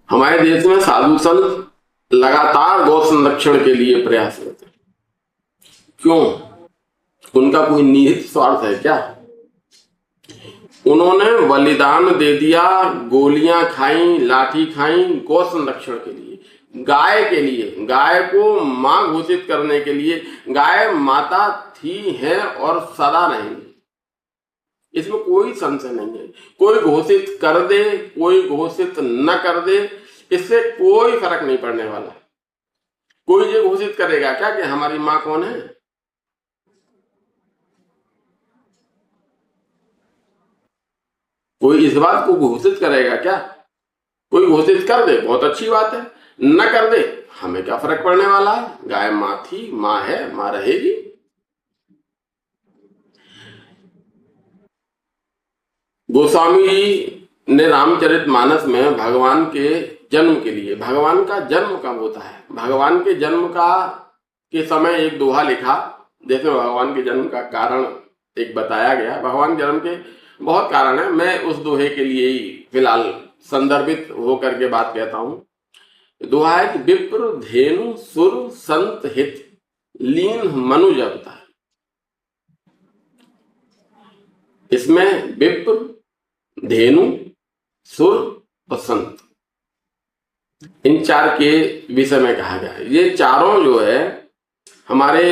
हमारे देश में साधु संत लगातार गौ संरक्षण के लिए प्रयासरत हैं। क्यों? उनका कोई निहित स्वार्थ है क्या? उन्होंने बलिदान दे दिया, गोलियां खाई, लाठी खाई गौ संरक्षण के लिए, गाय के लिए, गाय को मां घोषित करने के लिए। गाय माता थी, है और सदा रहेंगी, इसमें कोई संशय नहीं है। कोई घोषित कर दे, कोई घोषित न कर दे, इससे कोई फर्क नहीं पड़ने वाला। कोई ये घोषित करेगा क्या कि हमारी मां कौन है? कोई इस बात को घोषित करेगा क्या? कोई घोषित कर दे, बहुत अच्छी बात है, न कर दे, हमें क्या फर्क पड़ने वाला है? गाय मां थी, मां है, मां रहेगी। गोस्वामी जी ने रामचरितमानस में भगवान के जन्म के लिए, भगवान का जन्म कब होता है, भगवान के जन्म का के समय एक दोहा लिखा, जिसमें भगवान के जन्म का कारण एक बताया गया। भगवान के जन्म के बहुत कारण है, मैं उस दोहे के लिए ही फिलहाल संदर्भित होकर के बात कहता हूं। दोहा है कि विप्र धेनु सुर संत हित लीन मनुज अवतार। इसमें विप्र, धेनु, सुर और संत, इन चार के विषय में कहा गया है। ये चारों जो है हमारे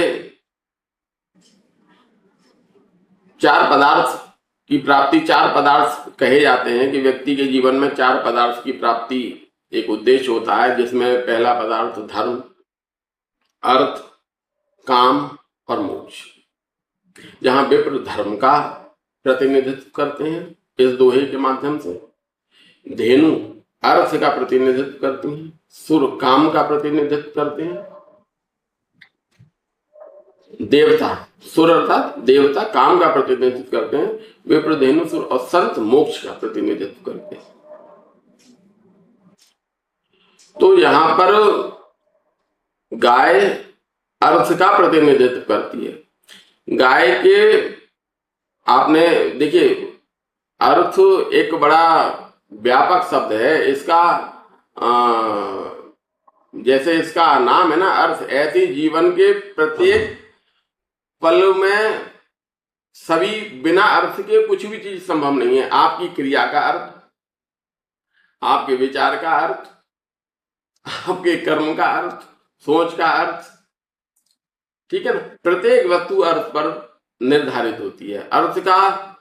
चार पदार्थ की प्राप्ति, चार पदार्थ कहे जाते हैं कि व्यक्ति के जीवन में चार पदार्थ की प्राप्ति एक उद्देश्य होता है, जिसमें पहला पदार्थ धर्म, अर्थ, काम और मोक्ष। जहां विप्र धर्म का प्रतिनिधित्व करते हैं इस दोहे के माध्यम से, धेनु अर्थ का प्रतिनिधित्व करती हैं, सुर काम का प्रतिनिधित्व करते हैं, देवता, सुर अर्थात देवता काम का प्रतिनिधित्व करते हैं, विप्र धेनु सुर, और संत मोक्ष का प्रतिनिधित्व करते हैं। तो यहां पर गाय अर्थ का प्रतिनिधित्व करती है। गाय के आपने देखिए, अर्थ एक बड़ा व्यापक शब्द है। इसका जैसे इसका नाम है ना अर्थ, ऐसे जीवन के प्रत्येक पल में सभी बिना अर्थ के कुछ भी चीज संभव नहीं है। आपकी क्रिया का अर्थ, आपके विचार का अर्थ, आपके कर्म का अर्थ, सोच का अर्थ, ठीक है ना। प्रत्येक वस्तु अर्थ पर निर्धारित होती है। अर्थ का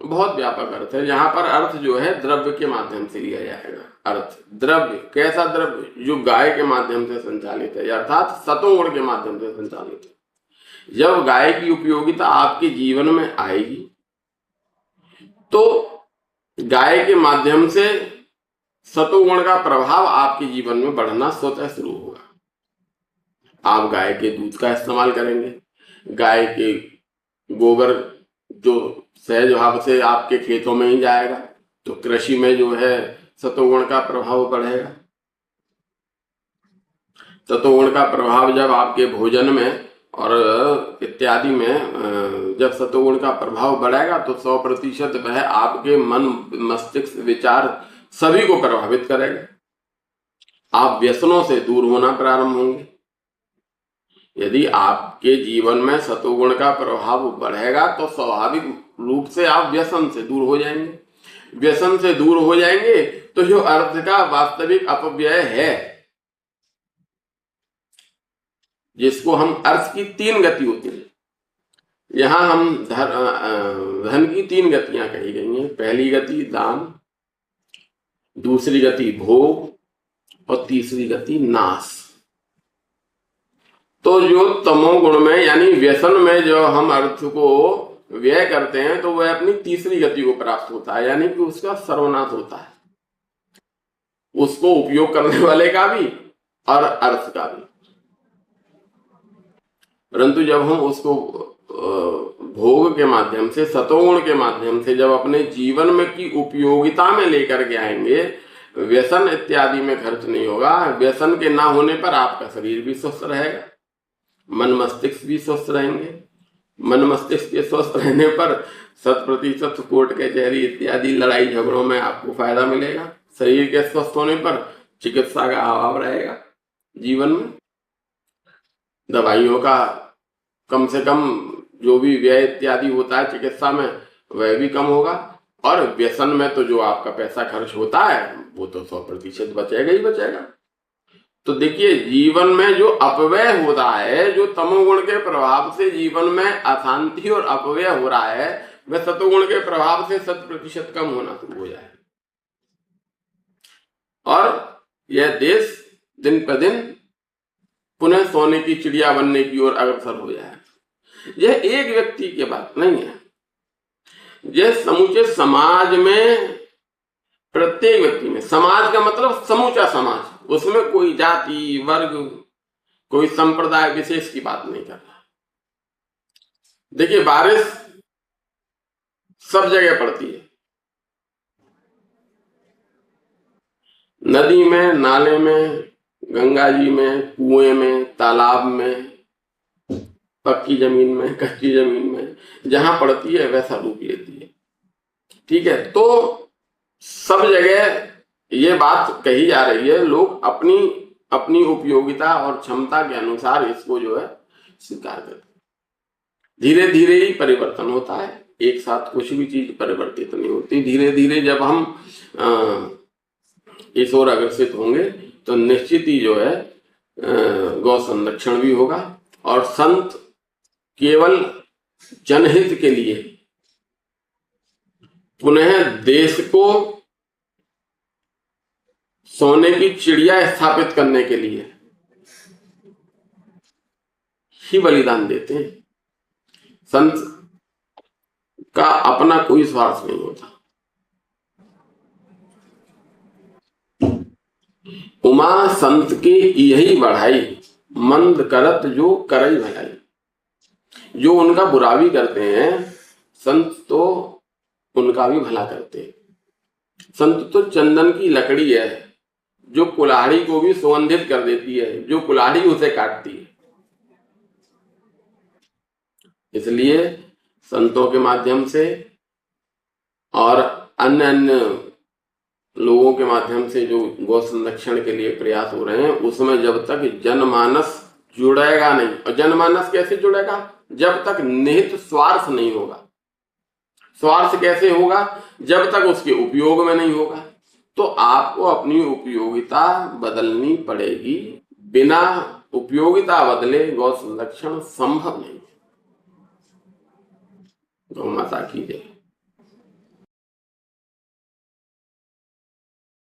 बहुत व्यापक अर्थ है। यहाँ पर अर्थ जो है द्रव्य के माध्यम से लिया जाएगा। अर्थ द्रव्य, कैसा द्रव्य? जो गाय के माध्यम से संचालित है, अर्थात सतोगुण के माध्यम से संचालित है। जब गाय की उपयोगिता आपके जीवन में आएगी तो गाय के माध्यम से सतोगुण का प्रभाव आपके जीवन में बढ़ना स्वतः शुरू होगा। आप गाय के दूध का इस्तेमाल करेंगे, गाय के गोबर जो सहज भाव से आपके खेतों में ही जाएगा, तो कृषि में जो है सतोगुण का प्रभाव बढ़ेगा। सतोगुण का प्रभाव जब आपके भोजन में और इत्यादि में जब सतोगुण का प्रभाव बढ़ेगा तो 100% वह आपके मन, मस्तिष्क, विचार सभी को प्रभावित करेगा। आप व्यसनों से दूर होना प्रारंभ होंगे। यदि आपके जीवन में सतोगुण का प्रभाव बढ़ेगा तो स्वाभाविक रूप से आप व्यसन से दूर हो जाएंगे। व्यसन से दूर हो जाएंगे तो जो अर्थ का वास्तविक अपव्यय है, जिसको हम अर्थ की 3 गति होती है, यहां हम धन की 3 गतियां कही गई हैं। पहली गति दान, दूसरी गति भोग और तीसरी गति नाश। तो जो तमोगुण में यानी व्यसन में जो हम अर्थ को व्यय करते हैं तो वह अपनी तीसरी गति को प्राप्त होता है, यानी कि उसका सर्वनाश होता है, उसको उपयोग करने वाले का भी और अर्थ का भी। परंतु जब हम उसको भोग के माध्यम से, सतोगुण के माध्यम से जब अपने जीवन में की उपयोगिता में लेकर के आएंगे, व्यसन इत्यादि में खर्च नहीं होगा। व्यसन के ना होने पर आपका शरीर भी स्वस्थ रहेगा, मन मस्तिष्क भी स्वस्थ रहेंगे। मन मस्तिष्क के स्वस्थ रहने पर 100% कोर्ट कचहरी इत्यादि लड़ाई झगड़ों में आपको फायदा मिलेगा। शरीर के स्वस्थ होने पर चिकित्सा का अभाव रहेगा जीवन में, दवाइयों का कम से कम जो भी व्यय इत्यादि होता है चिकित्सा में वह भी कम होगा, और व्यसन में तो जो आपका पैसा खर्च होता है वो तो 100% बचेगा ही बचेगा। तो देखिए, जीवन में जो अपव्यय हो रहा है, जो तमोगुण के प्रभाव से जीवन में अशांति और अपव्यय हो रहा है, वह सतोगुण के प्रभाव से 100% कम होना शुरू हो जाए, और यह देश दिन पर दिन पुनः सोने की चिड़िया बनने की ओर अग्रसर हो जाए। यह एक व्यक्ति की बात नहीं है, यह समूचे समाज में, प्रत्येक व्यक्ति में। समाज का मतलब समूचा समाज, उसमें कोई जाति वर्ग कोई संप्रदाय विशेष की बात नहीं कर रहा। देखिए, बारिश सब जगह पड़ती है, नदी में, नाले में, गंगा जी में, कुएं में, तालाब में, पक्की जमीन में, कच्ची जमीन में, जहां पड़ती है वैसा रूप लेती है। ठीक है, तो सब जगह ये बात कही जा रही है, लोग अपनी अपनी उपयोगिता और क्षमता के अनुसार इसको जो है स्वीकार करते हैं। धीरे धीरे ही परिवर्तन होता है, एक साथ कुछ भी चीज परिवर्तित नहीं होती। धीरे धीरे जब हम इस ओर अग्रसित होंगे तो निश्चित ही जो है गौ संरक्षण भी होगा, और संत केवल जनहित के लिए, पुनः देश को सोने की चिड़िया स्थापित करने के लिए ही बलिदान देते हैं। संत का अपना कोई स्वार्थ नहीं होता। उमा संत की यही बढ़ाई, मंद करत जो करई भलाई। जो उनका बुरा भी करते हैं, संत तो उनका भी भला करते हैं। संत तो चंदन की लकड़ी है, जो कुल्हाड़ी को भी सुगंधित कर देती है, जो कुल्हाड़ी उसे काटती है। इसलिए संतों के माध्यम से और अन्य अन्य लोगों के माध्यम से जो गौ संरक्षण के लिए प्रयास हो रहे हैं, उसमें जब तक जनमानस जुड़ेगा नहीं, और जनमानस कैसे जुड़ेगा? जब तक निहित स्वार्थ नहीं होगा। स्वार्थ कैसे होगा? जब तक उसके उपयोग में नहीं होगा। तो आपको अपनी उपयोगिता बदलनी पड़ेगी, बिना उपयोगिता बदले गौ संरक्षण संभव नहीं। गौ माता की जय।